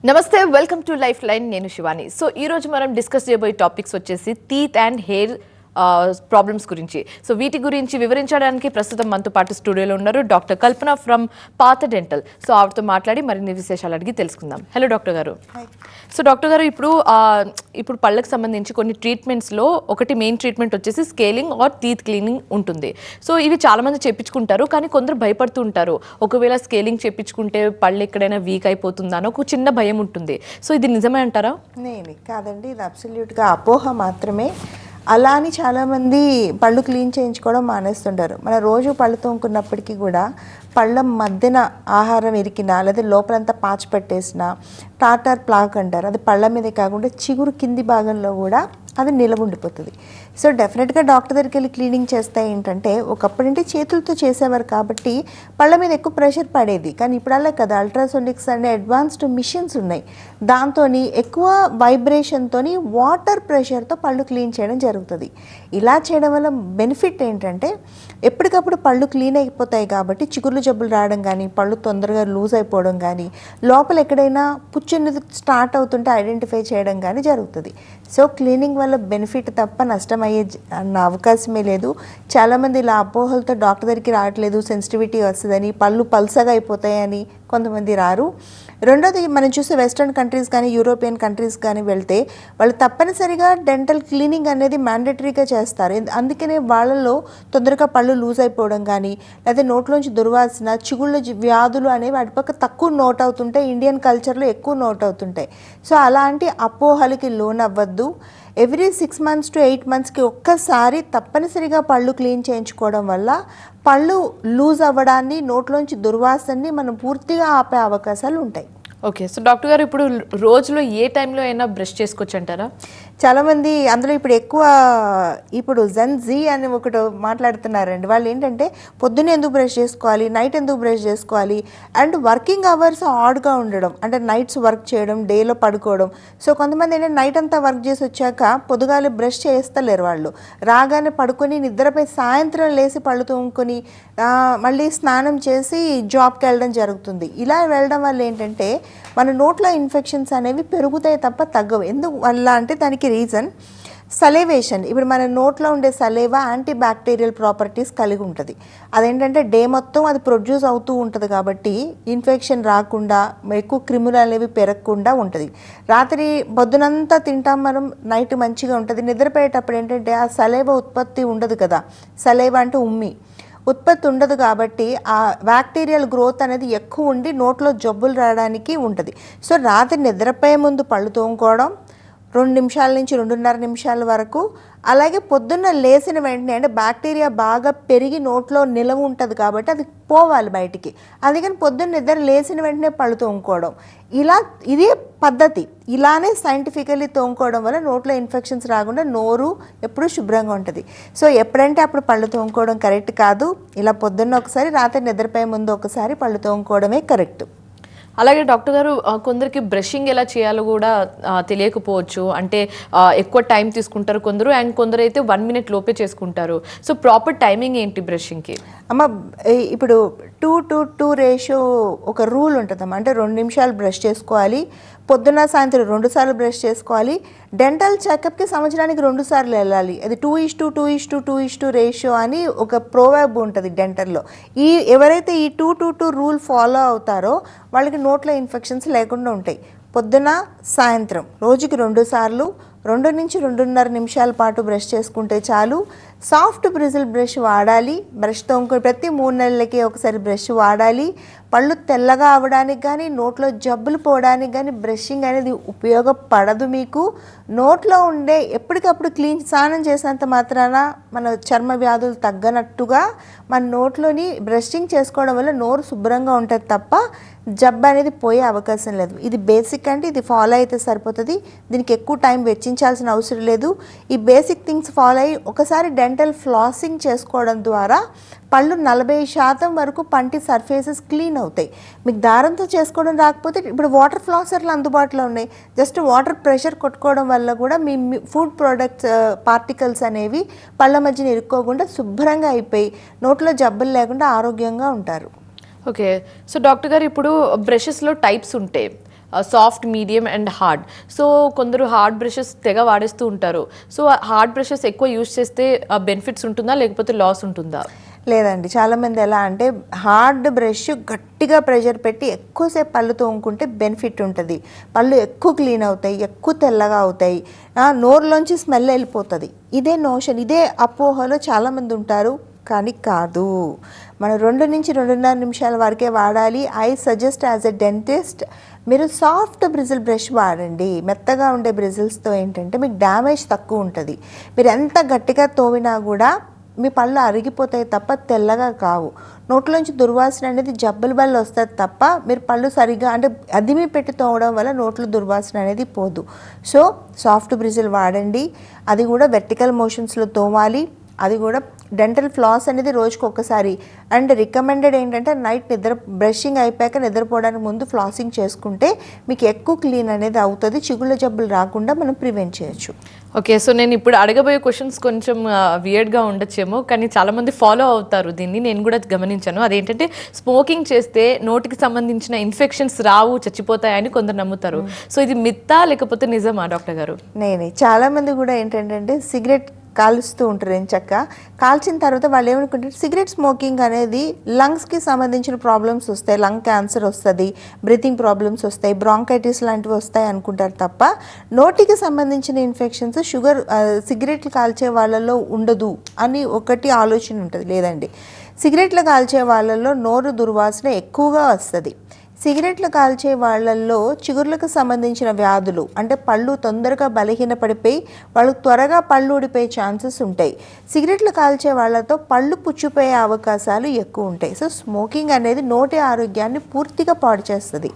నమస్తే, welcome to life line. నేను Shivani. So ఈ రోజు మనం డిస్కస్ చేయబోయే టాపిక్స్ వచ్చేసి టీత్ అండ్ హెయిర్ ప్రాబ్లమ్స్ గురించి. సో వీటి గురించి వివరించడానికి ప్రస్తుతం మనతో పాటు స్టూడియోలో ఉన్నారు డాక్టర్ కల్పన ఫ్రమ్ పాత డెంటల్. సో ఆవిడతో మాట్లాడి మరిన్ని విశేషాలు అడిగి తెలుసుకుందాం. హలో డాక్టర్ గారు. సో డాక్టర్ గారు, ఇప్పుడు పళ్ళకు సంబంధించి కొన్ని ట్రీట్మెంట్స్లో ఒకటి మెయిన్ ట్రీట్మెంట్ వచ్చేసి స్కేలింగ్ ఆర్ టీత్ క్లీనింగ్ ఉంటుంది. సో ఇవి చాలామంది చెప్పించుకుంటారు, కానీ కొందరు భయపడుతూ ఉంటారు. ఒకవేళ స్కేలింగ్ చెప్పించుకుంటే పళ్ళు ఎక్కడైనా వీక్ అయిపోతుందా అని ఒక చిన్న భయం ఉంటుంది. సో ఇది నిజమే అంటారా? కాదండి, ఇది అబ్సల్యూట్గా అపోహ మాత్రమే. అలా అని చాలామంది పళ్ళు క్లీన్ చేయించుకోవడం మానేస్తుంటారు. మన రోజు పళ్ళు తోముకున్నప్పటికీ కూడా పళ్ళ మధ్యన ఆహారం ఇరికినా లేదా లోపలంతా పాచి పెట్టేసిన టాటార్ ప్లాక్ అంటారు, అది పళ్ళ మీదే కాకుండా చిగురు కింది భాగంలో కూడా అది నిలబుండిపోతుంది. సో డెఫినెట్గా డాక్టర్ దగ్గరికి వెళ్ళి క్లీనింగ్ చేస్తే ఏంటంటే, ఒకప్పుడంటే చేతులతో చేసేవారు కాబట్టి పళ్ళ మీద ఎక్కువ ప్రెషర్ పడేది. కానీ ఇప్పుడు అలా కదా, అల్ట్రాసోనిక్స్ అనే అడ్వాన్స్డ్ మిషన్స్ ఉన్నాయి. దాంతో ఎక్కువ వైబ్రేషన్తో వాటర్ ప్రెషర్తో పళ్ళు క్లీన్ చేయడం జరుగుతుంది. ఇలా చేయడం వల్ల బెనిఫిట్ ఏంటంటే, ఎప్పటికప్పుడు పళ్ళు క్లీన్ అయిపోతాయి కాబట్టి చిగుర్లు జబ్బులు రావడం కానీ, పళ్ళు తొందరగా లూజ్ అయిపోవడం కానీ, లోపల ఎక్కడైనా పుచ్చు అనేది స్టార్ట్ అవుతుంటే ఐడెంటిఫై చేయడం కానీ జరుగుతుంది. సో క్లీనింగ్ వల్ల బెనిఫిట్ తప్ప నష్టం అయ్యే అవకాశమే లేదు. చాలామంది ఇలా అపోహలతో డాక్టర్ దగ్గరికి రావట్లేదు, సెన్సిటివిటీ వస్తుందని, పళ్ళు పల్సగా అయిపోతాయని కొంతమంది రారు. రెండోది, మనం చూసే వెస్ట్రన్ కంట్రీస్ కానీ యూరోపియన్ కంట్రీస్ కానీ వెళ్తే వాళ్ళు తప్పనిసరిగా డెంటల్ క్లీనింగ్ అనేది మ్యాండేటరీగా చేస్తారు. అందుకనే వాళ్ళలో తొందరగా పళ్ళు లూజ్ అయిపోవడం కానీ, లేదా నోట్లోంచి దుర్వాసన, చిగుళ్ళ వ్యాధులు అనేవి అటుపక్క తక్కువ నోట్ అవుతుంటాయి, ఇండియన్ కల్చర్లో ఎక్కువ నోట్ అవుతుంటాయి. సో అలాంటి అపోహలకి లోనవ్వద్దు. ఎవ్రీ 6 months to 8 monthsకి ఒక్కసారి తప్పనిసరిగా పళ్ళు క్లీన్ చేయించుకోవడం వల్ల పళ్ళు లూజ్ అవ్వడాన్ని, నోట్లోంచి దుర్వాసనని మనం పూర్తిగా ఆపే అవకాశాలు ఉంటాయి. ఓకే. సో డాక్టర్ గారు, ఇప్పుడు రోజులో ఏ టైంలో అయినా బ్రష్ చేసుకోవచ్చు అంటారా? చాలామంది అందులో ఇప్పుడు జెన్ జీ అని ఒకటి మాట్లాడుతున్నారండి. వాళ్ళు ఏంటంటే, పొద్దున్నే ఎందుకు బ్రష్ చేసుకోవాలి, నైట్ ఎందుకు బ్రష్ చేసుకోవాలి, అండ్ వర్కింగ్ అవర్స్ ఆడ్గా ఉండడం, అంటే నైట్స్ వర్క్ చేయడం, డేలో పడుకోవడం. సో కొంతమంది ఏంటంటే నైట్ అంతా వర్క్ చేసి వచ్చాక పొద్దుగాలే బ్రష్ చేస్తలేరు. వాళ్ళు రాగానే పడుకొని నిద్రపై సాయంత్రం లేచి పళ్ళు తోముకొని మళ్ళీ స్నానం చేసి జాబ్కి వెళ్ళడం జరుగుతుంది. ఇలా వెళ్ళడం వల్ల ఏంటంటే మన నోట్లో ఇన్ఫెక్షన్స్ అనేవి పెరుగుతాయి తప్ప తగ్గవు. ఎందుకు వల్ల అంటే దానికి రీజన్ సలేవేషన్. ఇప్పుడు మన నోట్లో ఉండే సలేవా యాంటీ బ్యాక్టీరియల్ ప్రాపర్టీస్ కలిగి ఉంటుంది. అదేంటంటే డే మొత్తం అది ప్రొడ్యూస్ అవుతూ ఉంటుంది కాబట్టి ఇన్ఫెక్షన్ రాకుండా, ఎక్కువ క్రిములు అనేవి పెరగకుండా ఉంటుంది. రాత్రి పొద్దునంతా తింటాం మనం, నైట్ మంచిగా ఉంటుంది. నిద్రపోయేటప్పుడు ఏంటంటే ఆ సలేవా ఉత్పత్తి ఉండదు కదా, సలేవా అంటే ఉత్పత్తి ఉండదు కాబట్టి ఆ బ్యాక్టీరియల్ గ్రోత్ అనేది ఎక్కువ ఉండి నోట్లో జబ్బులు రావడానికి ఉంటుంది. సో రాత్రి నిద్రపోయే ముందు పళ్ళు తోముకోవడం 2 నిమిషాల నుంచి 2.5 నిమిషాల వరకు, అలాగే పొద్దున్న లేచిన వెంటనే, అంటే బ్యాక్టీరియా బాగా పెరిగి నోట్లో నిలవ ఉంటుంది కాబట్టి అది పోవాలి బయటికి. అందుకని పొద్దున్న నిద్ర లేచిన వెంటనే పళ్ళు తోముకోవడం, ఇదే పద్ధతి. ఇలానే సైంటిఫికల్లీ తోముకోవడం వల్ల నోట్లో ఇన్ఫెక్షన్స్ రాకుండా నోరు ఎప్పుడూ శుభ్రంగా ఉంటుంది. సో ఎప్పుడంటే అప్పుడు పళ్ళు తోముకోవడం కరెక్ట్ కాదు. ఇలా పొద్దున్న ఒకసారి, రాత్రి నిద్రపోయే ముందు ఒకసారి పళ్ళు తోముకోవడమే కరెక్ట్. అలాగే డాక్టర్ గారు, కొందరికి బ్రషింగ్ ఎలా చేయాలో కూడా తెలియకపోవచ్చు. అంటే ఎక్కువ టైం తీసుకుంటారు కొందరు, అండ్ కొందరు అయితే 1 minute లోపే చేసుకుంటారు. సో ప్రాపర్ టైమింగ్ ఏంటి బ్రషింగ్కి? అమ్మ, ఇప్పుడు 2:2 రేషియో ఒక రూల్ ఉంటుందమ్మా. అంటే 2 నిమిషాలు బ్రష్ చేసుకోవాలి, పొద్దున్న సాయంత్రం 2 సార్లు బ్రష్ చేసుకోవాలి. డెంటల్ చెకప్కి సంవత్సరానికి 2 సార్లు వెళ్ళాలి. అది 2:2:2:2 రేషియో అని ఒక ప్రోవర్బ్ ఉంటుంది డెంటల్లో. ఎవరైతే ఈ 2:2 రూల్ ఫాలో అవుతారో వాళ్ళకి నోట్లో ఇన్ఫెక్షన్స్ లేకుండా ఉంటాయి. పొద్దున సాయంత్రం రోజుకి 2 సార్లు 2 నుంచి 2.5 నిమిషాల పాటు బ్రష్ చేసుకుంటే చాలు. సాఫ్ట్ బ్రిజిల్ బ్రష్ వాడాలి. బ్రష్ తోముకొని ప్రతి 3 నెలలకి ఒకసారి బ్రష్ వాడాలి. పళ్ళు తెల్లగా అవ్వడానికి కానీ, నోట్లో జబ్బులు పోవడానికి కానీ బ్రషింగ్ అనేది ఉపయోగపడదు. మీకు నోట్లో ఉండే ఎప్పటికప్పుడు స్నానం చేసినంత మాత్రాన మన చర్మ వ్యాధులు తగ్గనట్టుగా మన నోట్లోని బ్రషింగ్ చేసుకోవడం వల్ల నోరు శుభ్రంగా ఉంటుంది తప్ప జబ్బు అనేది పోయే అవకాశం లేదు. ఇది బేసిక్, అంటే ఇది ఫాలో అయితే సరిపోతుంది. దీనికి ఎక్కువ టైం వెచ్చించాల్సిన అవసరం లేదు. ఈ బేసిక్ థింగ్స్ ఫాలో అయ్యి ఒకసారి డెంటల్ ఫ్లాసింగ్ చేసుకోవడం ద్వారా పళ్ళు 40% వరకు పంటి సర్ఫేసెస్ క్లీన్ అవుతాయి. మీకు దారంతో చేసుకోవడం రాకపోతే ఇప్పుడు వాటర్ ఫ్లాసర్లు అందుబాటులో ఉన్నాయి. జస్ట్ వాటర్ ప్రెషర్ కొట్టుకోవడం వల్ల కూడా మీ ఫుడ్ ప్రోడక్ట్స్ పార్టికల్స్ అనేవి పళ్ళ మధ్యన ఇరుక్కోకుండా శుభ్రంగా అయిపోయి నోట్లో జబ్బులు లేకుండా ఆరోగ్యంగా ఉంటారు. ఓకే. సో డాక్టర్ గారు, ఇప్పుడు బ్రషెస్లో టైప్స్ ఉంటాయి. Soft, medium and hard. So కొందరు హార్డ్ బ్రషెస్ తెగ వాడేస్తూ ఉంటారు. సో హార్డ్ బ్రషెస్ ఎక్కువ యూజ్ చేస్తే బెనిఫిట్స్ ఉంటుందా లేకపోతే లాస్ ఉంటుందా? లేదండి, చాలామంది ఎలా అంటే హార్డ్ బ్రష్ గట్టిగా ప్రెషర్ పెట్టి ఎక్కువసేపు పళ్ళు తోముకుంటే బెనిఫిట్ ఉంటుంది, పళ్ళు ఎక్కువ క్లీన్ అవుతాయి, ఎక్కువ తెల్లగా అవుతాయి, నోరులోంచి స్మెల్ వెళ్ళిపోతుంది. ఇదే నోషన్, ఇదే అపోహలో చాలామంది ఉంటారు. కానీ కాదు, మనం 2 నుంచి 2.5 నిమిషాల వరకే వాడాలి. I suggest as a dentist మీరు సాఫ్ట్ బ్రిజిల్ బ్రష్ వాడండి. మెత్తగా ఉండే బ్రిజిల్స్తో ఏంటంటే మీకు డ్యామేజ్ తక్కువ ఉంటుంది. మీరు ఎంత గట్టిగా తోమినా కూడా మీ పళ్ళు అరిగిపోతాయి తప్ప తెల్లగా కావు. నోట్లోంచి దుర్వాసన అనేది జబ్బుల వల్ల వస్తుంది తప్ప మీరు పళ్ళు సరిగ్గా అంటే అదిమి పెట్టి తోమడం వల్ల నోట్లో దుర్వాసన అనేది పోదు. సో సాఫ్ట్ బ్రిజిల్ వాడండి, అది కూడా వెర్టికల్ మోషన్స్లో తోమాలి. అది కూడా డెంటల్ ఫ్లాస్ అనేది రోజుకు ఒక్కసారి. అండ్ రికమెండెడ్ ఏంటంటే నైట్ బ్రషింగ్ అయిపోయాక నిద్రపోవడానికి ముందు ఫ్లాసింగ్ చేసుకుంటే మీకు ఎక్కువ క్లీన్ అనేది అవుతుంది, చిగుళ్ళ జబ్బులు రాకుండా మనం ప్రివెంట్ చేయొచ్చు. ఓకే, సో నేను ఇప్పుడు అడగబోయే క్వశ్చన్స్ కొంచెం వియర్డ్గా ఉండొచ్చేమో, కానీ చాలామంది ఫాలో అవుతారు దీన్ని, నేను కూడా గమనించాను. అదేంటంటే స్మోకింగ్ చేస్తే నోటికి సంబంధించిన ఇన్ఫెక్షన్స్ రావు, చచ్చిపోతాయని కొందరు నమ్ముతారు. సో ఇది మిత్తా లేకపోతే నిజమా డాక్టర్ గారు? నేనే చాలామంది కూడా ఏంటంటే సిగరెట్ కాలుస్తూ ఉంటారు. ఎంచక్క కాల్చిన తర్వాత వాళ్ళు ఏమనుకుంటారు, సిగరెట్ స్మోకింగ్ అనేది లంగ్స్కి సంబంధించిన ప్రాబ్లమ్స్ వస్తాయి, లంగ్ క్యాన్సర్ వస్తుంది, బ్రీతింగ్ ప్రాబ్లమ్స్ వస్తాయి, బ్రాంకైటిస్ లాంటివి వస్తాయి అనుకుంటారు తప్ప నోటికి సంబంధించిన ఇన్ఫెక్షన్స్ సిగరెట్లు కాల్చే వాళ్ళలో ఉండదు అని ఒకటి ఆలోచన ఉంటుంది. లేదండి, సిగరెట్లు కాల్చే వాళ్ళల్లో నోరు దుర్వాసన ఎక్కువగా వస్తుంది. సిగరెట్లు కాల్చే వాళ్ళల్లో చిగుర్లకు సంబంధించిన వ్యాధులు అంటే పళ్ళు తొందరగా బలహీనపడిపోయి వాళ్ళు త్వరగా పళ్ళు ఊడిపోయే ఛాన్సెస్ ఉంటాయి. సిగరెట్లు కాల్చే వాళ్ళతో పళ్ళు పుచ్చిపోయే అవకాశాలు ఎక్కువ ఉంటాయి. సో స్మోకింగ్ అనేది నోటి ఆరోగ్యాన్ని పూర్తిగా పాడు చేస్తుంది.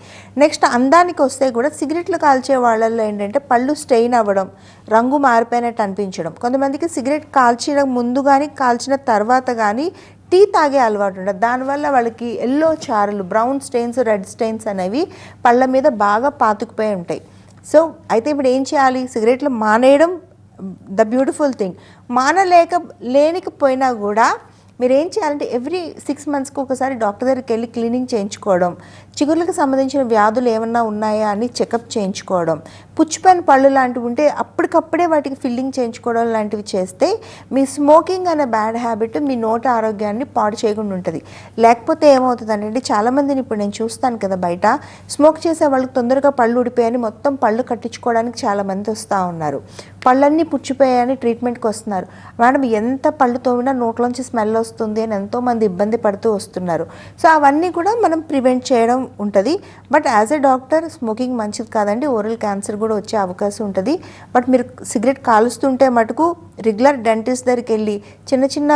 నెక్స్ట్ అందానికి వస్తే కూడా సిగరెట్లు కాల్చే వాళ్ళల్లో ఏంటంటే పళ్ళు స్టెయిన్ అవ్వడం, రంగు మారిపోయినట్టు అనిపించడం, కొంతమందికి సిగరెట్ కాల్చిన ముందు కానీ కాల్చిన తర్వాత కానీ టీ తాగే అలవాటు ఉండదు. దానివల్ల వాళ్ళకి ఎల్లో చారలు, బ్రౌన్ స్టెయిన్స్, రెడ్ స్టెయిన్స్ అనేవి పళ్ళ మీద బాగా పాతుకుపోయి ఉంటాయి. సో అయితే ఇప్పుడు ఏం చేయాలి, సిగరెట్లు మానేయడం ద బ్యూటిఫుల్ థింగ్. లేనికపోయినా కూడా మీరు ఏం చేయాలంటే ఎవ్రీ 6 మంత్స్కి ఒకసారి డాక్టర్ దగ్గరికి వెళ్ళి క్లీనింగ్ చేయించుకోవడం, చిగుర్లకు సంబంధించిన వ్యాధులు ఏమన్నా ఉన్నాయా అని చెకప్ చేయించుకోవడం, పుచ్చిపోయిన పళ్ళు లాంటివి ఉంటే అప్పటికప్పుడే వాటికి ఫిల్లింగ్ చేయించుకోవడం లాంటివి చేస్తే మీ స్మోకింగ్ అనే బ్యాడ్ హ్యాబిట్ మీ నోటి ఆరోగ్యాన్ని పాడు చేయకుండా ఉంటుంది. లేకపోతే ఏమవుతుందంటే చాలామందిని ఇప్పుడు నేను చూస్తాను కదా బయట, స్మోక్ చేసే వాళ్ళకి తొందరగా పళ్ళు ఊడిపోయాయని మొత్తం పళ్ళు కట్టించుకోవడానికి చాలామంది వస్తూ ఉన్నారు. పళ్ళన్నీ పుచ్చిపోయాయని ట్రీట్మెంట్కి వస్తున్నారు. మేడం ఎంత పళ్ళు తోమినా నోట్లోంచి స్మెల్ వస్తుంది అని ఎంతోమంది ఇబ్బంది పడుతూ వస్తున్నారు. సో అవన్నీ కూడా మనం ప్రివెంట్ చేయడం ఉంటుంది. But as a doctor smoking మంచిది కాదండి, ఓరల్ క్యాన్సర్ కూడా వచ్చే అవకాశం ఉంటుంది. బట్ మీరు సిగరెట్ కాలుస్తుంటే మటుకు రెగ్యులర్ డెంటిస్ట్ దగ్గరికి వెళ్ళి చిన్న చిన్న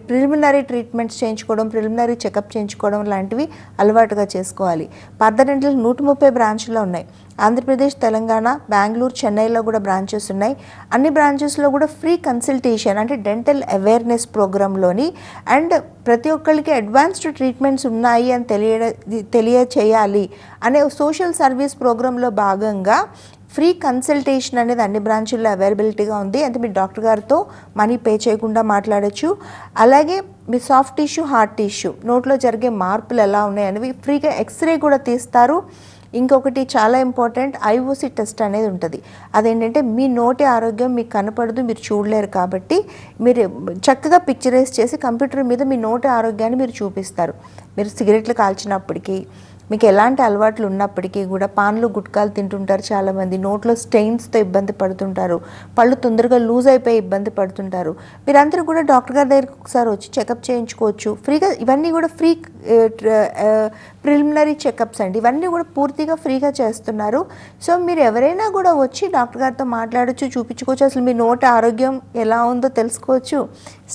ప్రిలిమినరీ ట్రీట్మెంట్స్ చేయించుకోవడం, ప్రిలిమినరీ చెకప్ చేయించుకోవడం లాంటివి అలవాటుగా చేసుకోవాలి. పార్థ డెంటల్ 130 బ్రాంచ్లు ఉన్నాయి. ఆంధ్రప్రదేశ్, తెలంగాణ, బెంగళూరు, చెన్నైలో కూడా బ్రాంచెస్ ఉన్నాయి. అన్ని బ్రాంచెస్లో కూడా ఫ్రీ కన్సల్టేషన్ అంటే డెంటల్ అవేర్నెస్ ప్రోగ్రాంలోని అండ్ ప్రతి ఒక్కరికి అడ్వాన్స్డ్ ట్రీట్మెంట్స్ ఉన్నాయి అని తెలియచేయాలి అనే సోషల్ సర్వీస్ ప్రోగ్రాంలో భాగంగా ఫ్రీ కన్సల్టేషన్ అనేది అన్ని బ్రాంచుల్లో అవైలబిలిటీగా ఉంది. అంటే మీరు డాక్టర్ గారితో మనీ పే చేయకుండా మాట్లాడచ్చు. అలాగే మీ సాఫ్ట్ టిష్యూ, హార్డ్ టిష్యూ, నోట్లో జరిగే మార్పులు ఎలా ఉన్నాయి అనేవి ఫ్రీగా ఎక్స్రే కూడా తీస్తారు. ఇంకొకటి చాలా ఇంపార్టెంట్, ఐఓసి టెస్ట్ అనేది ఉంటుంది. అదేంటంటే మీ నోటి ఆరోగ్యం మీకు కనపడదు, మీరు చూడలేరు కాబట్టి మీరు చక్కగా పిక్చరైజ్ చేసి కంప్యూటర్ మీద మీ నోటి ఆరోగ్యాన్ని మీరు చూపిస్తారు. మీరు సిగరెట్లు కాల్చినప్పటికీ, మీకు ఎలాంటి అలవాట్లు ఉన్నప్పటికీ కూడా పాన్లు గుట్కాలు తింటుంటారు చాలామంది, నోట్లో స్టెయిన్స్తో ఇబ్బంది పడుతుంటారు, పళ్ళు తొందరగా లూజ్ అయిపోయి ఇబ్బంది పడుతుంటారు. మీరందరూ కూడా డాక్టర్ గారి దగ్గరికి ఒకసారి వచ్చి చెకప్ చేయించుకోవచ్చు ఫ్రీగా. ఇవన్నీ కూడా ఫ్రీ ప్రిలిమినరీ చెకప్స్ అండి, ఇవన్నీ కూడా పూర్తిగా ఫ్రీగా చేస్తున్నారు. సో మీరు ఎవరైనా కూడా వచ్చి డాక్టర్ గారితో మాట్లాడచ్చు, చూపించుకోవచ్చు, అసలు మీ నోటి ఆరోగ్యం ఎలా ఉందో తెలుసుకోవచ్చు,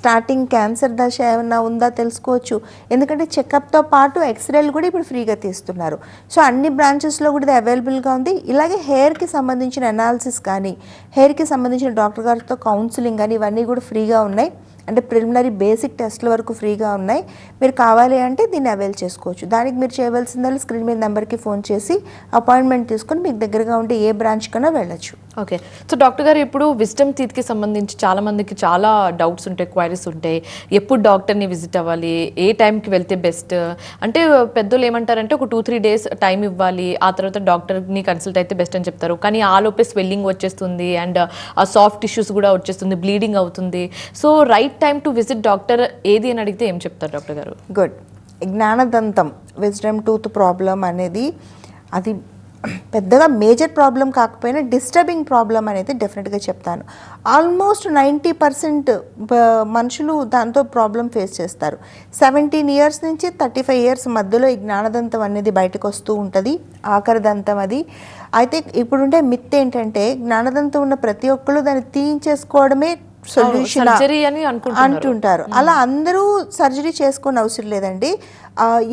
స్టార్టింగ్ క్యాన్సర్ దశ ఏమన్నా ఉందా తెలుసుకోవచ్చు. ఎందుకంటే చెకప్తో పాటు ఎక్స్రేలు కూడా ఇప్పుడు ఫ్రీగా తీస్తున్నారు. సో అన్ని బ్రాంచెస్లో కూడా ఇది అవైలబుల్గా ఉంది. ఇలాగే హెయిర్కి సంబంధించిన అనాలిసిస్ కానీ, హెయిర్కి సంబంధించిన డాక్టర్ గారితో కౌన్సిలింగ్ కానీ ఇవన్నీ కూడా ఫ్రీగా ఉన్నాయి. అంటే ప్రిలిమినరీ బేసిక్ టెస్ట్ల వరకు ఫ్రీగా ఉన్నాయి. మీరు కావాలి అంటే దీన్ని అవైల్ చేసుకోవచ్చు. దానికి మీరు చేయవలసిందల్లా స్క్రీన్ మీద నెంబర్కి ఫోన్ చేసి అపాయింట్మెంట్ తీసుకొని మీకు దగ్గరగా ఉంటే ఏ బ్రాంచ్ కన్నా వెళ్ళొచ్చు. ఓకే. సో డాక్టర్ గారు, ఇప్పుడు విజ్డమ్ టీత్కి సంబంధించి చాలా మందికి చాలా డౌట్స్ ఉంటాయి, క్వైరీస్ ఉంటాయి. ఎప్పుడు డాక్టర్ని విజిట్ అవ్వాలి, ఏ టైంకి వెళ్తే బెస్ట్ అంటే పెద్దలు ఏమంటారంటే ఒక 2-3 డేస్ టైం ఇవ్వాలి, ఆ తర్వాత డాక్టర్ని కన్సల్ట్ అయితే బెస్ట్ అని చెప్తారు. కానీ ఆలోపే స్వెల్లింగ్ వచ్చేస్తుంది అండ్ ఆ సాఫ్ట్ టిష్యూస్ కూడా వచ్చేస్తుంది, బ్లీడింగ్ అవుతుంది. So right time to visit doctor ఏది అని అడిగితే ఏం చెప్తారు డాక్టర్ గారు? గుడ్. జ్ఞానదంతం విజ్డమ్ టూత్ ప్రాబ్లం అనేది అది పెద్దగా మేజర్ ప్రాబ్లం కాకపోయినా డిస్టర్బింగ్ ప్రాబ్లం అనేది డెఫినెట్గా చెప్తాను. ఆల్మోస్ట్ 90% మనుషులు దాంతో ప్రాబ్లం ఫేస్ చేస్తారు. 17 ఇయర్స్ నుంచి 35 ఇయర్స్ మధ్యలో ఈ జ్ఞానదంతం అనేది బయటకు వస్తూ ఉంటుంది, ఆఖరి దంతం అది. అయితే ఇప్పుడుండే మిత్ ఏంటంటే జ్ఞానదంతం ఉన్న ప్రతి ఒక్కరు దాన్ని తీయించేసుకోవడమే సొల్యూషన్ అని అంటుంటారు. అలా అందరూ సర్జరీ చేసుకునే అవసరం లేదండి.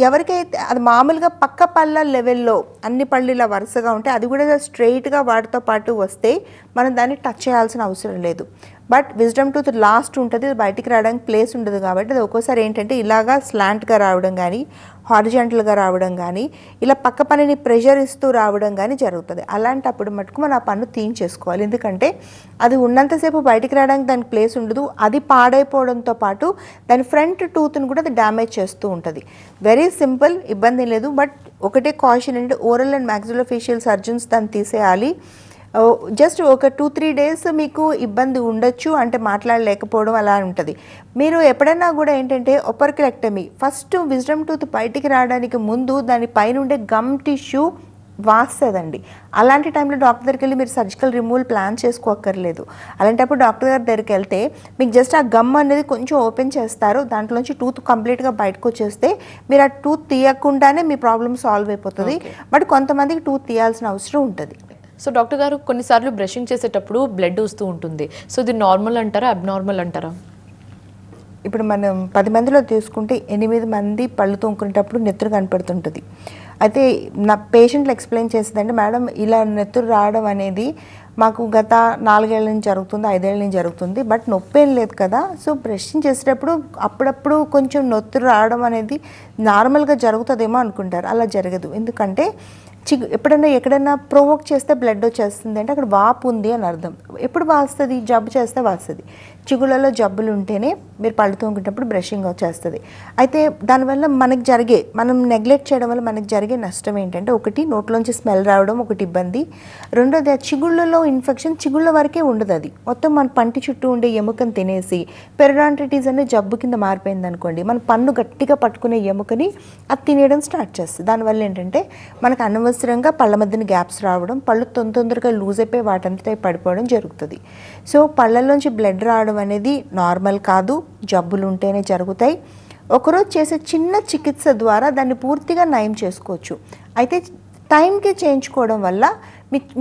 ఎవరికైతే అది మామూలుగా పక్క పళ్ళ లెవెల్లో అన్ని పళ్ళు ఇలా వరుసగా ఉంటే అది కూడా స్ట్రైట్గా వాటితో పాటు వస్తే మనం దాన్ని టచ్ చేయాల్సిన అవసరం లేదు. బట్ విజ్డమ్ టూత్ లాస్ట్ ఉంటుంది, బయటికి రావడానికి ప్లేస్ ఉండదు కాబట్టి అది ఒక్కోసారి ఏంటంటే ఇలాగా స్లాంట్గా రావడం కానీ హారిజాంటల్గా రావడం కానీ ఇలా పక్క పనిని ప్రెషర్ ఇస్తూ రావడం కానీ జరుగుతుంది. అలాంటప్పుడు మటుకు మనం ఆ పన్ను తీయించేసుకోవాలి. ఎందుకంటే అది ఉన్నంతసేపు బయటికి రావడానికి దానికి ప్లేస్ ఉండదు, అది పాడైపోవడంతో పాటు దాని ఫ్రంట్ టూత్ని కూడా అది డ్యామేజ్ చేస్తూ ఉంటుంది. వెరీ సింపుల్, ఇబ్బంది లేదు. బట్ ఒకటే కాషన్ అంటే ఓరల్ అండ్ మ్యాక్సిలోఫేషియల్ సర్జన్స్ దాన్ని తీసేయాలి. జస్ట్ ఒక 2-3 డేస్ మీకు ఇబ్బంది ఉండొచ్చు, అంటే మాట్లాడలేకపోవడం అలా ఉంటుంది. మీరు ఎప్పుడైనా కూడా ఏంటంటే ఒపర్కిలెక్టమీ ఫస్ట్ విజ్డమ్ టూత్ బయటికి రావడానికి ముందు దాని పైన ఉండే గమ్ టిష్యూ వాస్తుందండి. అలాంటి టైంలో డాక్టర్ దగ్గరికి వెళ్ళి మీరు సర్జికల్ రిమూవల్ ప్లాన్ చేసుకోక్కర్లేదు. అలాంటప్పుడు డాక్టర్ గారి దగ్గరికి వెళ్తే మీకు జస్ట్ ఆ గమ్ అనేది కొంచెం ఓపెన్ చేస్తారు, దాంట్లోంచి టూత్ కంప్లీట్గా బయటకు వచ్చేస్తే మీరు ఆ టూత్ తీయకుండానే మీ ప్రాబ్లమ్ సాల్వ్ అయిపోతుంది. బట్ కొంతమందికి టూత్ తీయాల్సిన అవసరం ఉంటుంది. సో డాక్టర్ గారు, కొన్నిసార్లు బ్రషింగ్ చేసేటప్పుడు బ్లడ్ వస్తూ ఉంటుంది. సో ఇది నార్మల్ అంటారా, అబ్నార్మల్ అంటారా? ఇప్పుడు మనం 10 మందిలో తీసుకుంటే 8 మంది పళ్ళు తోముకునేటప్పుడు నెత్తురు కనపడుతుంటుంది. అయితే నా పేషెంట్లు ఎక్స్ప్లెయిన్ చేస్తుందంటే, మేడం ఇలా నెత్తురు రావడం అనేది మాకు గత 4 ఏళ్ళ నుంచి జరుగుతుంది, 5 ఏళ్ళ నుంచి జరుగుతుంది, బట్ నొప్పి ఏం లేదు కదా. సో బ్రషింగ్ చేసేటప్పుడు అప్పుడప్పుడు కొంచెం నెత్తురు రావడం అనేది నార్మల్గా జరుగుతుందేమో అనుకుంటారు. అలా జరగదు. ఎందుకంటే ఎప్పుడైనా ఎక్కడైనా ప్రొవోక్ చేస్తే బ్లడ్ వచ్చేస్తుంది అంటే అక్కడ వాపు ఉంది అని అర్థం. ఎప్పుడు వాస్తుంది? జబ్బు చేస్తే వాస్తుంది. చిగుళ్ళలో జబ్బులు ఉంటేనే మీరు పళ్ళు తోముకునేటప్పుడు బ్రషింగ్ వచ్చేస్తుంది. అయితే దానివల్ల మనం నెగ్లెక్ట్ చేయడం వల్ల మనకి జరిగే నష్టం ఏంటంటే, ఒకటి నోట్లోంచి స్మెల్ రావడం ఒకటి ఇబ్బంది, రెండోది ఆ చిగుళ్ళలో ఇన్ఫెక్షన్ చిగుళ్ళ వరకే ఉండదు, అది మొత్తం మన పంటి చుట్టూ ఉండే ఎముకను తినేసి పెరిడాంటిటిస్ అనే జబ్బు కింద మారిపోయింది అనుకోండి, మన పన్ను గట్టిగా పట్టుకునే ఎముకని అది తినేయడం స్టార్ట్ చేస్తుంది. దానివల్ల ఏంటంటే మనకు అనవసరంగా పళ్ళ మధ్యన గ్యాప్స్ రావడం, పళ్ళు తొందరగా లూజ్ అయిపోయి వాటంతటా పడిపోవడం జరుగుతుంది. సో పళ్ళల్లోంచి బ్లడ్ రావడం అనేది నార్మల్ కాదు, జబ్బులు ఉంటేనే జరుగుతాయి. ఒకరోజు చేసే చిన్న చికిత్స ద్వారా దాన్ని పూర్తిగా నయం చేసుకోవచ్చు. అయితే టైంకి చేయించుకోవడం వల్ల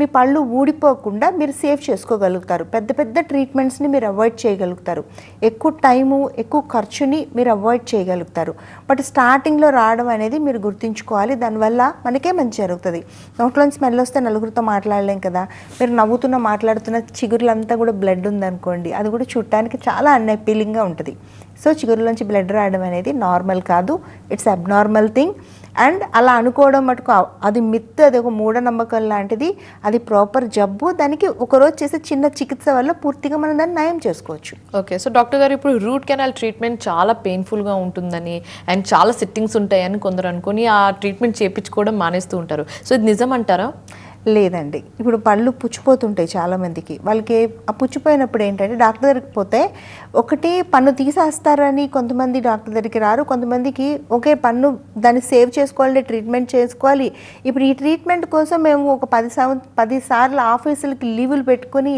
మీ పళ్ళు ఊడిపోకుండా మీరు సేవ్ చేసుకోగలుగుతారు. పెద్ద పెద్ద ట్రీట్మెంట్స్ని మీరు అవాయిడ్ చేయగలుగుతారు. ఎక్కువ టైము ఎక్కువ ఖర్చుని మీరు అవాయిడ్ చేయగలుగుతారు. బట్ స్టార్టింగ్లో రావడం అనేది మీరు గుర్తుంచుకోవాలి. దానివల్ల మనకే మంచి జరుగుతుంది. నోట్లోంచి స్మెల్ వస్తే నలుగురితో మాట్లాడలేం కదా. మీరు మాట్లాడుతున్న చిగురులంతా కూడా బ్లడ్ ఉందనుకోండి, అది కూడా చూడటానికి చాలా అన్అపీలింగ్గా ఉంటుంది. సో చిగురులోంచి బ్లడ్ రావడం అనేది నార్మల్ కాదు, ఇట్స్ అబ్నార్మల్ థింగ్. అండ్ అలా అనుకోవడం మటుకు అది మిత్, అది ఒక మూఢనమ్మకం లాంటిది. అది ప్రాపర్ జబ్బు. దానికి ఒకరోజు చేసే చిన్న చికిత్స వల్ల పూర్తిగా మనం దాన్ని నయం చేసుకోవచ్చు. ఓకే. సో డాక్టర్ గారు, ఇప్పుడు రూట్ కెనాల్ ట్రీట్మెంట్ చాలా పెయిన్ఫుల్గా ఉంటుందని అండ్ చాలా సిట్టింగ్స్ ఉంటాయని కొందరు అనుకుని ఆ ట్రీట్మెంట్ చేయించుకోవడం మానేస్తూ ఉంటారు. సో ఇది నిజం అంటారా? లేదండి. ఇప్పుడు పళ్ళు పుచ్చిపోతుంటాయి చాలామందికి. వాళ్ళకి ఆ పుచ్చిపోయినప్పుడు ఏంటంటే డాక్టర్ దగ్గరికి పోతే ఒకటి పన్ను తీసేస్తారని కొంతమంది డాక్టర్ దగ్గరికి రారు. కొంతమందికి ఒకే పన్ను దాన్ని సేవ్ చేసుకోవాలంటే ట్రీట్మెంట్ చేసుకోవాలి. ఇప్పుడు ఈ ట్రీట్మెంట్ కోసం మేము ఒక 10 సార్లు ఆఫీసులకి లీవులు పెట్టుకొని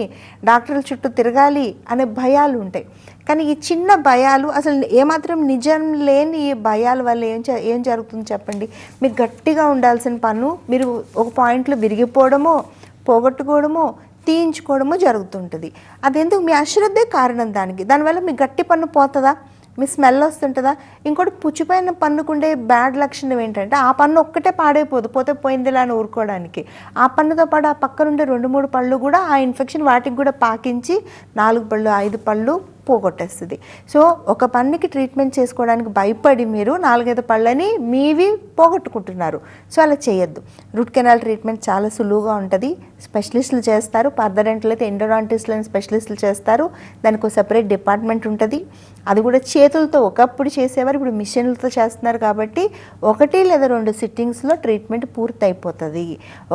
డాక్టర్ల చుట్టూ తిరగాలి అనే భయాలు ఉంటాయి. కానీ ఈ చిన్న భయాలు అసలు ఏమాత్రం నిజం లేని ఈ భయాల వల్ల ఏం జరుగుతుంది చెప్పండి. మీకు గట్టిగా ఉండాల్సిన పన్ను మీరు ఒక పాయింట్లో విరిగిపోవడమో పోగొట్టుకోవడమో తీయించుకోవడమో జరుగుతుంటుంది. అదెందుకు? మీ అశ్రద్ధే కారణం దానికి. దానివల్ల మీ గట్టి పన్ను పోతుందా, మీ స్మెల్ వస్తుంటుందా? ఇంకోటి పుచ్చిపోయిన పన్నుకుండే బ్యాడ్ లక్షణం ఏంటంటే ఆ పన్ను ఒక్కటే పాడైపోదు, పోతే పోయిందిలా అని ఊరుకోవడానికి. ఆ పన్నుతో పాటు ఆ పక్కనుండే 2-3 పళ్ళు కూడా ఆ ఇన్ఫెక్షన్ వాటికి కూడా పాకించి 4 పళ్ళు 5 పళ్ళు పోగొట్టేస్తుంది. సో ఒక పన్నుకి ట్రీట్మెంట్ చేసుకోవడానికి భయపడి మీరు 4-5 పళ్ళని మీవి పోగొట్టుకుంటున్నారు. సో అలా చేయొద్దు. రూట్ కెనాల్ ట్రీట్మెంట్ చాలా సులువుగా ఉంటుంది. స్పెషలిస్టులు చేస్తారు. పర్మనెంట్లు అయితే ఎండోడాంటిస్టులని స్పెషలిస్టులు చేస్తారు. దానికి ఒక సెపరేట్ డిపార్ట్మెంట్ ఉంటుంది. అది కూడా చేతులతో ఒకప్పుడు చేసేవారు, ఇప్పుడు మిషన్లతో చేస్తున్నారు. కాబట్టి 1 లేదా 2 సిట్టింగ్స్లో ట్రీట్మెంట్ పూర్తి అయిపోతుంది.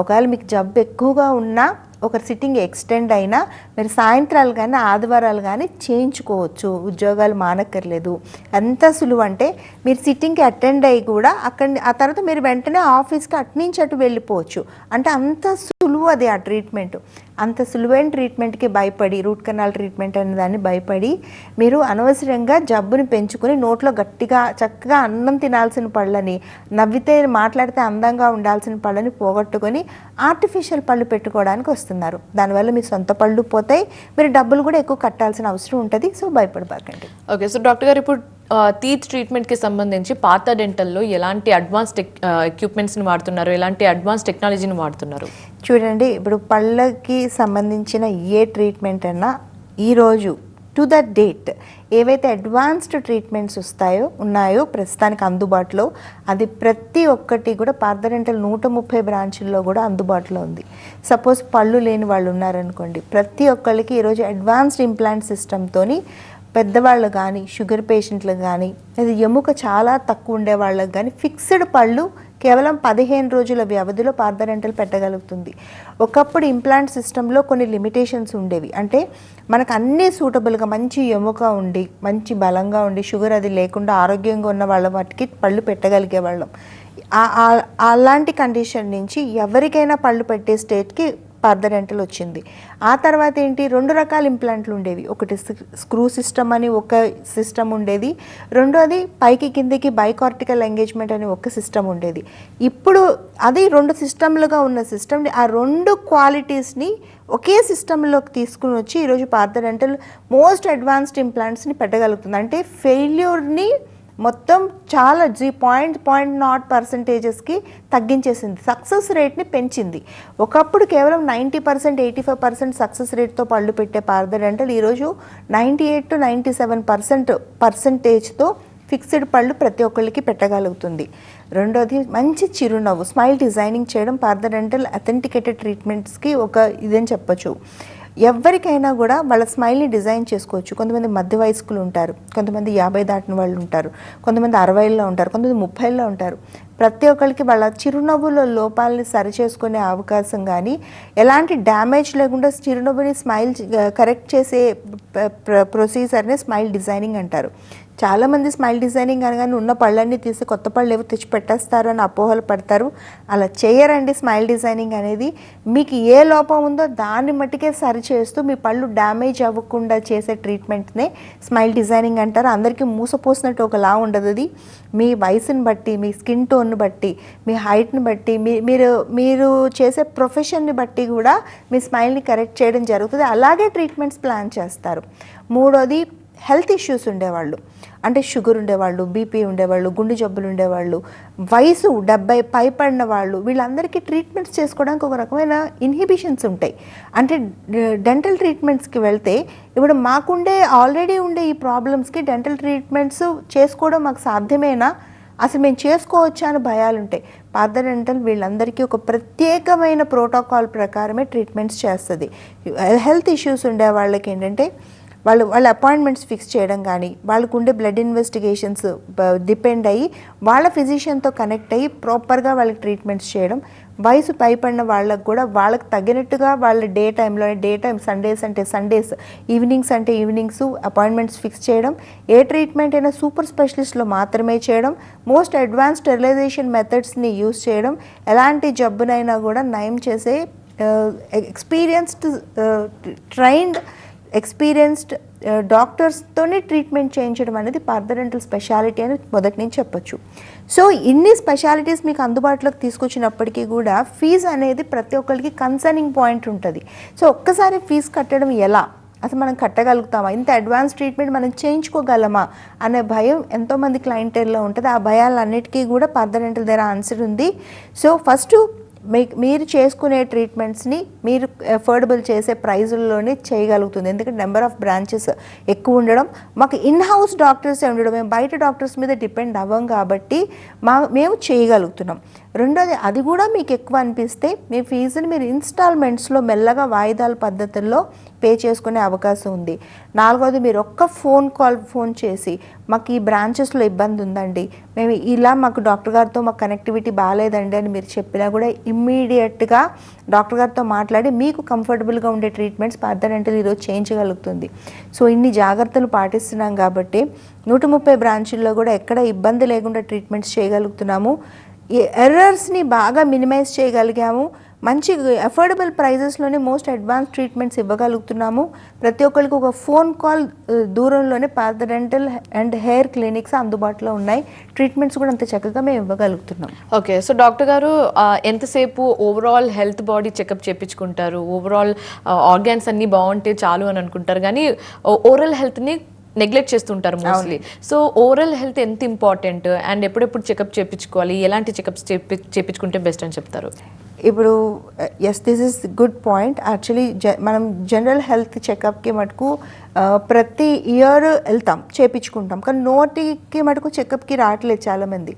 ఒకవేళ మీకు జబ్బు ఎక్కువగా ఉన్నా ఒక సిట్టింగ్ ఎక్స్టెండ్ అయినా మీరు సాయంత్రాలు కానీ ఆదివారాలు కానీ చేయించుకోవచ్చు. ఉద్యోగాలు మానక్కర్లేదు. ఎంత సులువు అంటే మీరు సిట్టింగ్కి అటెండ్ అయ్యి కూడా ఆ తర్వాత మీరు వెంటనే ఆఫీస్కి అటు అటు వెళ్ళిపోవచ్చు. అంటే అంత సులువు అది ఆ ట్రీట్మెంట్. అంత సులువైన ట్రీట్మెంట్కి భయపడి, రూట్ కెనాల్ ట్రీట్మెంట్ అనే దాన్ని భయపడి మీరు అనవసరంగా జబ్బుని పెంచుకొని నోట్లో గట్టిగా చక్కగా అన్నం తినాల్సిన పళ్ళని, నవ్వితే మాట్లాడితే అందంగా ఉండాల్సిన పళ్ళని పోగొట్టుకొని ఆర్టిఫిషియల్ పళ్ళు పెట్టుకోవడానికి వస్తున్నారు. దానివల్ల మీ సొంత పళ్ళు పోతాయి, మీరు డబ్బులు కూడా ఎక్కువ కట్టాల్సిన అవసరం ఉంటుంది. సో భయపడబాకండి. ఓకే, సో డాక్టర్ గారు ఇప్పుడు టీత్ ట్రీట్మెంట్కి సంబంధించి పాత డెంటల్లో ఎలాంటి అడ్వాన్స్డ్ ఎక్విప్మెంట్స్ని వాడుతున్నారు, ఎలాంటి అడ్వాన్స్ టెక్నాలజీని వాడుతున్నారు? చూడండి, ఇప్పుడు పళ్ళకి సంబంధించిన ఏ ట్రీట్మెంట్ అన్నా ఈరోజు టు ద డేట్ ఏవైతే అడ్వాన్స్డ్ ట్రీట్మెంట్స్ ఉన్నాయో ప్రస్తుతానికి అందుబాటులో, అది ప్రతి ఒక్కటి కూడా పార్థ డెంటల్ 130 బ్రాంచుల్లో కూడా అందుబాటులో ఉంది. సపోజ్ పళ్ళు లేని వాళ్ళు ఉన్నారనుకోండి, ప్రతి ఒక్కళ్ళకి ఈరోజు అడ్వాన్స్డ్ ఇంప్లాంట్ సిస్టమ్తోని పెద్దవాళ్ళు కానీ, షుగర్ పేషెంట్లకు కానీ, లేదా ఎముక చాలా తక్కువ ఉండే వాళ్ళకి కానీ ఫిక్స్డ్ పళ్ళు కేవలం 15 రోజుల వ్యవధిలో పార్థ డెంటల్ పెట్టగలుగుతుంది. ఒకప్పుడు ఇంప్లాంట్ సిస్టంలో కొన్ని లిమిటేషన్స్ ఉండేవి. అంటే మనకు అన్నీ సూటబుల్గా మంచి ఎముక ఉండి, మంచి బలంగా ఉండి, షుగర్ అది లేకుండా ఆరోగ్యంగా ఉన్న వాళ్ళ వాటికి పళ్ళు పెట్టగలిగే వాళ్ళం. అలాంటి కండిషన్ నుంచి ఎవరికైనా పళ్ళు పెట్టే స్టేట్కి పార్థ డెంటల్ వచ్చింది. ఆ తర్వాత ఏంటి, 2 రకాల ఇంప్లాంట్లు ఉండేవి. ఒకటి స్క్రూ సిస్టమ్ అని ఒక సిస్టమ్ ఉండేది, రెండోది పైకి కిందకి బైకార్టికల్ ఎంగేజ్మెంట్ అని ఒక సిస్టమ్ ఉండేది. ఇప్పుడు అది 2 సిస్టమ్లుగా ఉన్న సిస్టమ్ని, ఆ 2 క్వాలిటీస్ని ఒకే సిస్టంలోకి తీసుకుని వచ్చి ఈరోజు పార్థ డెంటల్ మోస్ట్ అడ్వాన్స్డ్ ఇంప్లాంట్స్ని పెట్టగలుగుతుంది. అంటే ఫెయిల్యూర్ని మొత్తం చాలా 0.0% తగ్గించేసింది. సక్సెస్ రేట్ని పెంచింది. ఒకప్పుడు కేవలం 90%, 85% సక్సెస్ రేట్తో పళ్ళు పెట్టే పార్థ డెంటల్ ఈరోజు 98 to 97% ఫిక్స్డ్ పళ్ళు ప్రతి ఒక్కళ్ళకి పెట్టగలుగుతుంది. రెండోది మంచి చిరునవ్వు, స్మైల్ డిజైనింగ్ చేయడం పార్థ డెంటల్ అథెంటికేటెడ్ ట్రీట్మెంట్స్కి ఒక ఇదని చెప్పొచ్చు. ఎవరికైనా కూడా వాళ్ళ స్మైల్ని డిజైన్ చేసుకోవచ్చు. కొంతమంది మధ్య వయస్కులు ఉంటారు, కొంతమంది 50 దాటిన వాళ్ళు ఉంటారు, కొంతమంది 60లో ఉంటారు, కొంతమంది 30లో ఉంటారు. ప్రతి ఒక్కరికి వాళ్ళ చిరునవ్వుల లోపాలని సరిచేసుకునే అవకాశం కానీ, ఎలాంటి డ్యామేజ్ లేకుండా చిరునవ్వుని స్మైల్ కరెక్ట్ చేసే ప్రొసీజర్ని స్మైల్ డిజైనింగ్ అంటారు. చాలామంది స్మైల్ డిజైనింగ్ అనగానే ఉన్న పళ్ళన్నీ తీసి కొత్త పళ్ళు ఏవో తెచ్చి పెట్టేస్తారు అని అపోహలు పడతారు. అలా చేయరండి. స్మైల్ డిజైనింగ్ అనేది మీకు ఏ లోపం ఉందో దాన్ని మట్టుకే సరి చేస్తూ మీ పళ్ళు డ్యామేజ్ అవ్వకుండా చేసే ట్రీట్మెంట్నే స్మైల్ డిజైనింగ్ అంటారు. అందరికీ మూసపోసినట్టు ఒకలా ఉండదు. అది మీ వయసుని బట్టి, మీ స్కిన్ టోన్ని బట్టి, మీ హైట్ని బట్టి, మీరు చేసే ప్రొఫెషన్ని బట్టి కూడా మీ స్మైల్ని కరెక్ట్ చేయడం జరుగుతుంది. అలాగే ట్రీట్మెంట్స్ ప్లాన్ చేస్తారు. మూడోది హెల్త్ ఇష్యూస్ ఉండేవాళ్ళు, అంటే షుగర్ ఉండేవాళ్ళు, బీపీ ఉండేవాళ్ళు, గుండె జబ్బులు ఉండేవాళ్ళు, వయసు 70 పైపడిన వాళ్ళు, వీళ్ళందరికీ ట్రీట్మెంట్స్ చేసుకోవడానికి ఒక రకమైన ఇన్హిబిషన్స్ ఉంటాయి. అంటే డెంటల్ ట్రీట్మెంట్స్కి వెళ్తే ఇప్పుడు ఆల్రెడీ ఉండే ఈ ప్రాబ్లమ్స్కి డెంటల్ ట్రీట్మెంట్స్ చేసుకోవడం మాకు సాధ్యమేనా, అసలు మేము చేసుకోవచ్చా అని భయాలు ఉంటాయి. పార్థ డెంటల్ వీళ్ళందరికీ ఒక ప్రత్యేకమైన ప్రోటోకాల్ ప్రకారమే ట్రీట్మెంట్స్ చేస్తుంది. హెల్త్ ఇష్యూస్ ఉండే వాళ్ళకి ఏంటంటే వాళ్ళ అపాయింట్మెంట్స్ ఫిక్స్ చేయడం కానీ, వాళ్ళకు ఉండే బ్లడ్ ఇన్వెస్టిగేషన్స్ డిపెండ్ అయ్యి వాళ్ళ ఫిజిషియన్తో కనెక్ట్ అయ్యి ప్రాపర్గా వాళ్ళకి ట్రీట్మెంట్స్ చేయడం. వయసు పైపడిన వాళ్ళకు కూడా వాళ్ళకి తగినట్టుగా వాళ్ళ డే టైం సండేస్ అంటే సండేస్, ఈవినింగ్స్ అంటే ఈవినింగ్స్ అపాయింట్మెంట్స్ ఫిక్స్ చేయడం. ఏ ట్రీట్మెంట్ అయినా సూపర్ స్పెషలిస్ట్లో మాత్రమే చేయడం. మోస్ట్ అడ్వాన్స్ స్టెరిలైజేషన్ మెథడ్స్ని యూజ్ చేయడం. ఎలాంటి జబ్బునైనా కూడా నయం చేసే ఎక్స్పీరియన్స్డ్ డాక్టర్స్తోనే ట్రీట్మెంట్ చేయించడం అనేది పార్థ డెంటల్ స్పెషాలిటీ అని మొదటి నుంచి చెప్పొచ్చు. సో ఇన్ని స్పెషాలిటీస్ మీకు అందుబాటులోకి తీసుకొచ్చినప్పటికీ కూడా ఫీజు అనేది ప్రతి ఒక్కరికి కన్సర్నింగ్ పాయింట్ ఉంటుంది. సో ఒక్కసారి ఫీజు కట్టడం ఎలా, అసలు మనం కట్టగలుగుతామా, ఇంత అడ్వాన్స్ ట్రీట్మెంట్ మనం చేయించుకోగలమా అనే భయం ఎంతోమంది క్లయింటేల్లో ఉంటుంది. ఆ భయాలన్నిటికీ కూడా పార్థ డెంటల్ దగ్గర ఆన్సర్ ఉంది. సో ఫస్ట్ మీరు చేసుకునే ట్రీట్మెంట్స్ని మీరు అఫోర్డబుల్ చేసే ప్రైజుల్లోనే చేయగలుగుతుంది. ఎందుకంటే నెంబర్ ఆఫ్ బ్రాంచెస్ ఎక్కువ ఉండడం, మాకు ఇన్ హౌస్ డాక్టర్సే ఉండడం, మేము బయట డాక్టర్స్ మీద డిపెండ్ అవ్వం కాబట్టి మేము చేయగలుగుతున్నాం. రెండోది, అది కూడా మీకు ఎక్కువ అనిపిస్తే మీ ఫీజుని మీరు ఇన్స్టాల్మెంట్స్లో మెల్లగా వాయిదాల పద్ధతుల్లో పే చేసుకునే అవకాశం ఉంది. నాలుగోది, మీరు ఒక్క ఫోన్ చేసి మాకు ఈ బ్రాంచెస్లో ఇబ్బంది ఉందండి, మేము ఇలా మాకు డాక్టర్ గారితో మాకు కనెక్టివిటీ బాగాలేదండి అని మీరు చెప్పినా కూడా ఇమ్మీడియట్గా డాక్టర్ గారితో మాట్లాడి మీకు కంఫర్టబుల్గా ఉండే ట్రీట్మెంట్స్ పర్దనెంటల్ ఈరోజు చేయించగలుగుతుంది. సో ఇన్ని జాగ్రత్తలు పాటిస్తున్నాం కాబట్టి 130 బ్రాంచుల్లో కూడా ఎక్కడ ఇబ్బంది లేకుండా ట్రీట్మెంట్స్ చేయగలుగుతున్నాము. ఈ ఎర్రర్స్ని బాగా మినిమైజ్ చేయగలిగాము. మంచి అఫోర్డబుల్ ప్రైజెస్లోనే మోస్ట్ అడ్వాన్స్ ట్రీట్మెంట్స్ ఇవ్వగలుగుతున్నాము. ప్రతి ఒక్కరికి ఒక ఫోన్ కాల్ దూరంలోనే పార్థడెంటల్ అండ్ హెయిర్ క్లినిక్స్ అందుబాటులో ఉన్నాయి. ట్రీట్మెంట్స్ కూడా అంత చక్కగా మేము ఇవ్వగలుగుతున్నాం. ఓకే, సో డాక్టర్ గారు ఎంతసేపు ఓవరాల్ హెల్త్ బాడీ చెకప్ చేయించుకుంటారు? ఓవరాల్ ఆర్గాన్స్ అన్నీ బాగుంటే చాలు అని అనుకుంటారు, కానీ ఓరల్ హెల్త్ని నెగ్లెక్ట్ చేస్తుంటారు మోస్ట్లీ. సో ఓరల్ హెల్త్ ఎంత ఇంపార్టెంట్ అండ్ ఎప్పుడెప్పుడు చెకప్ చేయించుకోవాలి, ఎలాంటి చెకప్స్ చేయించుకుంటే బెస్ట్ అని చెప్తారు? ఇప్పుడు yes, this is good point. Actually మనం జనరల్ హెల్త్ చెకప్కి మటుకు ప్రతి ఇయర్ వెళ్తాం, చేయించుకుంటాం, కానీ నోటికి మటుకు చెకప్కి రావట్లేదు చాలామంది.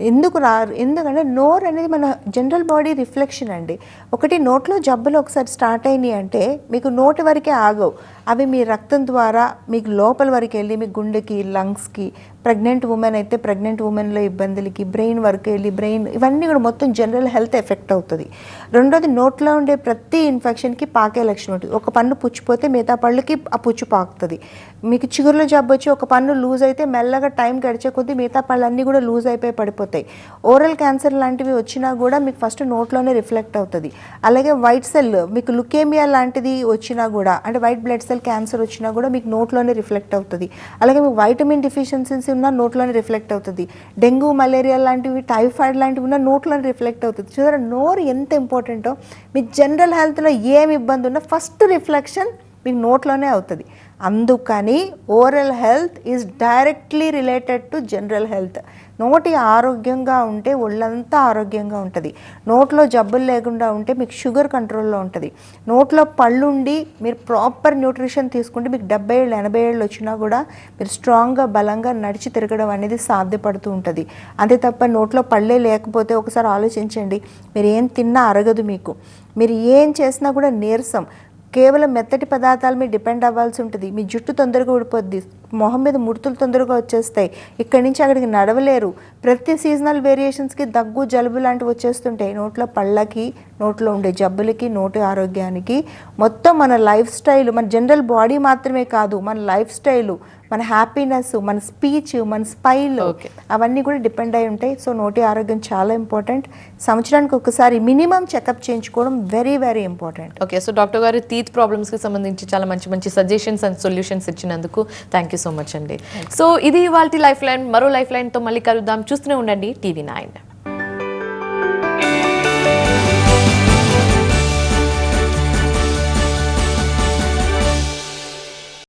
ఎందుకంటే నోరు అనేది మన జనరల్ బాడీ రిఫ్లెక్షన్ అండి. ఒకటి, నోట్లో జబ్బులు ఒకసారి స్టార్ట్ అయినాయి అంటే మీకు నోటి వరకే ఆగవు, అవి మీ రక్తం ద్వారా మీకు లోపల వరకు వెళ్ళి మీ గుండెకి, లంగ్స్కి, ప్రెగ్నెంట్ ఉమెన్ అయితే ప్రెగ్నెంట్ ఉమెన్లో ఇబ్బందులకి, బ్రెయిన్ వరకు వెళ్ళి బ్రెయిన్, ఇవన్నీ కూడా మొత్తం జనరల్ హెల్త్ ఎఫెక్ట్ అవుతుంది. రెండోది, నోట్లో ఉండే ప్రతి ఇన్ఫెక్షన్కి పాకే లక్షణం ఉంటుంది. ఒక పన్ను పుచ్చిపోతే మిగతా పళ్ళకి ఆ పుచ్చు పాకుతుంది. మీకు చిగురులో జబ్బు వచ్చి ఒక పన్ను లూజ్ అయితే మెల్లగా టైం గడిచే కొద్దీ మిగతా పళ్ళన్నీ కూడా లూజ్ అయిపోయి పడిపోతాయి. ఓరల్ క్యాన్సర్ లాంటివి వచ్చినా కూడా మీకు ఫస్ట్ నోట్లోనే రిఫ్లెక్ట్ అవుతుంది. అలాగే వైట్ సెల్, మీకు లుకేమియా లాంటిది వచ్చినా కూడా, అంటే వైట్ బ్లడ్ సెల్ క్యాన్సర్ వచ్చినా కూడా మీకు నోట్లోనే రిఫ్లెక్ట్ అవుతుంది. అలాగే మీకు వైటమిన్ డిఫిషియన్సీస్ ఉన్న నోట్లోనే రిఫ్లెక్ట్ అవుతుంది. డెంగ్యూ, మలేరియా లాంటివి, టైఫాయిడ్ లాంటివి ఉన్న నోట్లోనే రిఫ్లెక్ట్ అవుతుంది. చూసారా నోరు ఎంత ఇంపార్టెంటో. మీ జనరల్ హెల్త్లో ఏమి ఇబ్బంది ఉన్నా ఫస్ట్ రిఫ్లెక్షన్ మీకు నోట్లోనే అవుతుంది. అందుకని oral health is directly related to general health. నోటి ఆరోగ్యంగా ఉంటే ఒళ్ళంతా ఆరోగ్యంగా ఉంటుంది. నోట్లో జబ్బులు లేకుండా ఉంటే మీకు షుగర్ కంట్రోల్లో ఉంటుంది. నోట్లో పళ్ళుండి మీరు ప్రాపర్ న్యూట్రిషన్ తీసుకుంటే మీకు 70 ఏళ్ళు 80 ఏళ్ళు వచ్చినా కూడా మీరు స్ట్రాంగ్గా బలంగా నడిచి తిరగడం అనేది సాధ్యపడుతూ ఉంటుంది. అంతే తప్ప నోట్లో పళ్ళే లేకపోతే ఒకసారి ఆలోచించండి, మీరు ఏం తిన్నా అరగదు, మీరు ఏం చేసినా కూడా నీరసం, కేవలం మెత్తటి పదార్థాల మీద డిపెండ్ అవ్వాల్సి ఉంటుంది. మీ జుట్టు తొందరగా ఊడిపోద్ది, మొహం మీద ముడతలు తొందరగా వచ్చేస్తాయి, ఇక్కడి నుంచి అక్కడికి నడవలేరు. ప్రతి సీజనల్ వేరియేషన్స్కి దగ్గు, జలుబు లాంటివి వచ్చేస్తుంటాయి. నోట్లో పళ్ళకి, నోట్లో ఉండే జబ్బులకి, నోటి ఆరోగ్యానికి మొత్తం మన లైఫ్ స్టైల్, మన జనరల్ బాడీ మాత్రమే కాదు, మన లైఫ్ స్టైలు, మన హ్యాపీనెస్, మన స్పీచ్, మన స్మైల్, అవన్నీ కూడా డిపెండ్ అయి ఉంటాయి. సో నోటి ఆరోగ్యం చాలా ఇంపార్టెంట్. సంవత్సరానికి ఒకసారి మినిమం చెకప్ చేయించుకోవడం very very important. Okay, so doctor గారు టీత్ ప్రాబ్లమ్స్కి సంబంధించి చాలా మంచి మంచి సజెషన్స్ అండ్ సొల్యూషన్స్ ఇచ్చినందుకు థ్యాంక్ యూ సో మచ్ అండి. సో ఇది ఇవాల్టి లైఫ్ లైన్. మరో లైఫ్ లైన్తో మళ్ళీ కలుద్దాం. చూస్తూనే ఉండండి TV9.